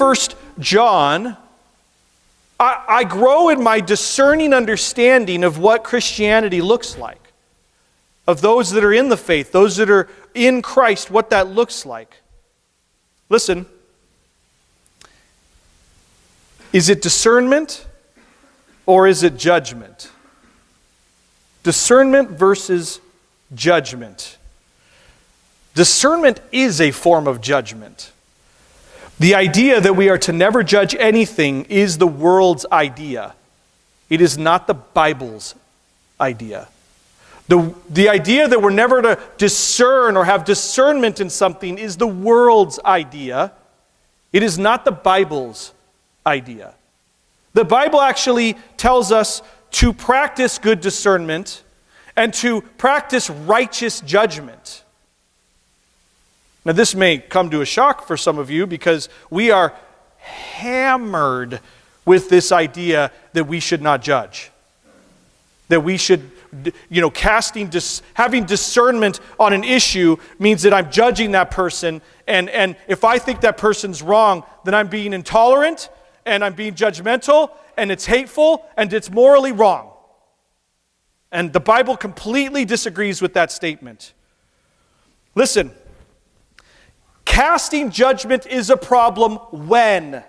First John, I grow in my discerning understanding of what Christianity looks like, of those that are in the faith, those that are in Christ, what that looks like. Listen, is it discernment or is it judgment? Discernment versus judgment. Discernment is a form of judgment. The idea that we are to never judge anything is the world's idea. It is not the Bible's idea. The idea that we're never to discern or have discernment in something is the world's idea. It is not the Bible's idea. The Bible actually tells us to practice good discernment and to practice righteous judgment. Now, this may come to a shock for some of you because we are hammered with this idea that we should not judge. That we should, having discernment on an issue means that I'm judging that person, and if I think that person's wrong, then I'm being intolerant, and I'm being judgmental, and it's hateful, and it's morally wrong. And the Bible completely disagrees with that statement. Listen, casting judgment is a problem when,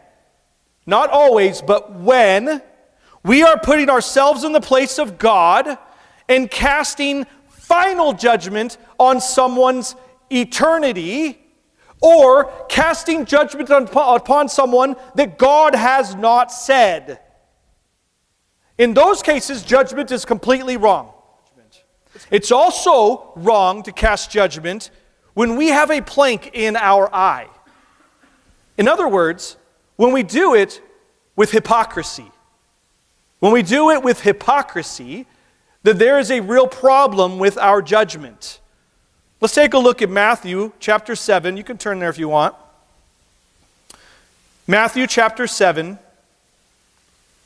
not always, but when we are putting ourselves in the place of God and casting final judgment on someone's eternity, or casting judgment upon someone that God has not said. In those cases, judgment is completely wrong. It's also wrong to cast judgment when we have a plank in our eye. In other words, when we do it with hypocrisy. When we do it with hypocrisy, that there is a real problem with our judgment. Let's take a look at Matthew chapter 7. You can turn there if you want. Matthew chapter 7.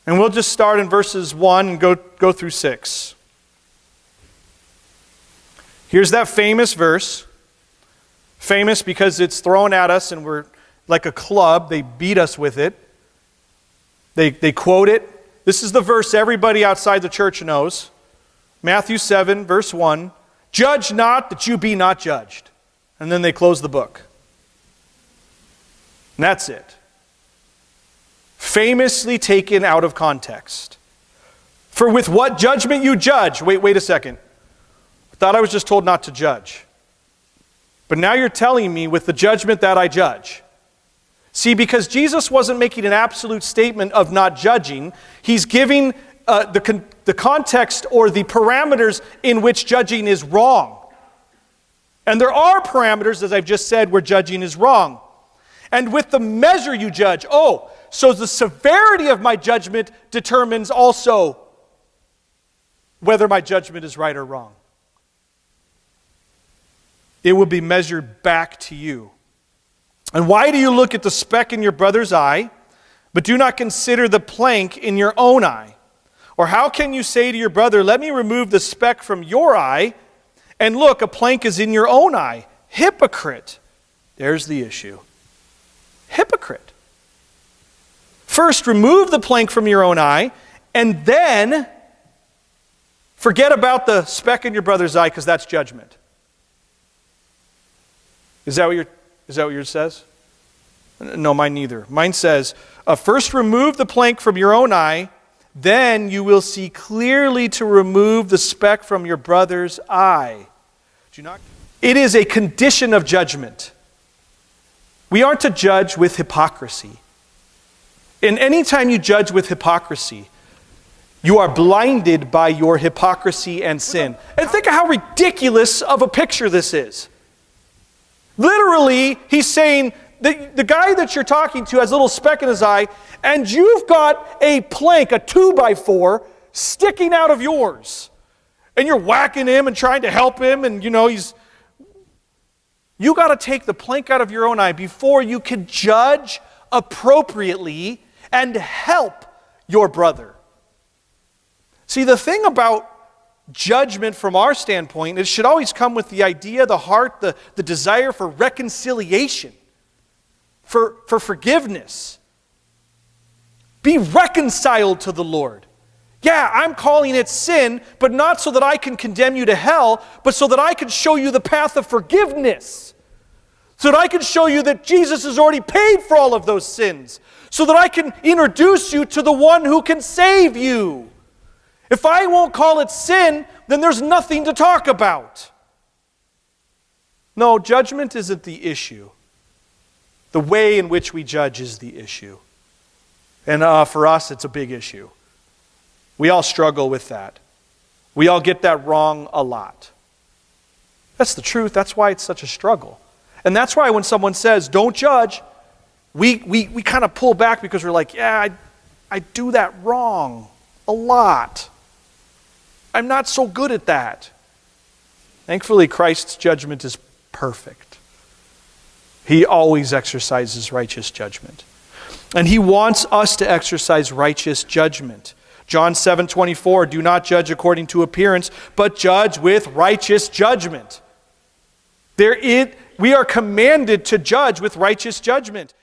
And we'll just start in verses 1 and go through 6. Here's that famous verse. Famous because it's thrown at us and we're like a club. They beat us with it. They quote it. This is the verse everybody outside the church knows. Matthew 7, verse 1. Judge not that you be not judged. And then they close the book. And that's it. Famously taken out of context. For with what judgment you judge. Wait a second. I thought I was just told not to judge. But now you're telling me with the judgment that I judge. See, because Jesus wasn't making an absolute statement of not judging, he's giving the context or the parameters in which judging is wrong. And there are parameters, as I've just said, where judging is wrong. And with the measure you judge, so the severity of my judgment determines also whether my judgment is right or wrong. It will be measured back to you. And why do you look at the speck in your brother's eye, but do not consider the plank in your own eye? Or how can you say to your brother, let me remove the speck from your eye, and look, a plank is in your own eye? Hypocrite. There's the issue. Hypocrite. First, remove the plank from your own eye, and then forget about the speck in your brother's eye, because that's judgment. Is that what yours says? No, mine neither. Mine says, first remove the plank from your own eye, then you will see clearly to remove the speck from your brother's eye. It is a condition of judgment. We aren't to judge with hypocrisy. And anytime you judge with hypocrisy, you are blinded by your hypocrisy and sin. And think of how ridiculous of a picture this is. Literally, he's saying, the guy that you're talking to has a little speck in his eye, and you've got a plank, a 2x4, sticking out of yours. And you're whacking him and trying to help him, and you got to take the plank out of your own eye before you can judge appropriately and help your brother. See, the thing about judgment from our standpoint, it should always come with the idea, the heart, the desire for reconciliation. for forgiveness. Be reconciled to the Lord. Yeah, I'm calling it sin, but not so that I can condemn you to hell, but so that I can show you the path of forgiveness. So that I can show you that Jesus has already paid for all of those sins. So that I can introduce you to the one who can save you. If I won't call it sin, then there's nothing to talk about. No, judgment isn't the issue. The way in which we judge is the issue. And for us, it's a big issue. We all struggle with that. We all get that wrong a lot. That's the truth. That's why it's such a struggle. And that's why when someone says, don't judge, we kind of pull back because we're like, yeah, I do that wrong a lot. I'm not so good at that. Thankfully, Christ's judgment is perfect. He always exercises righteous judgment. And he wants us to exercise righteous judgment. John 7:24, do not judge according to appearance, but judge with righteous judgment. We are commanded to judge with righteous judgment.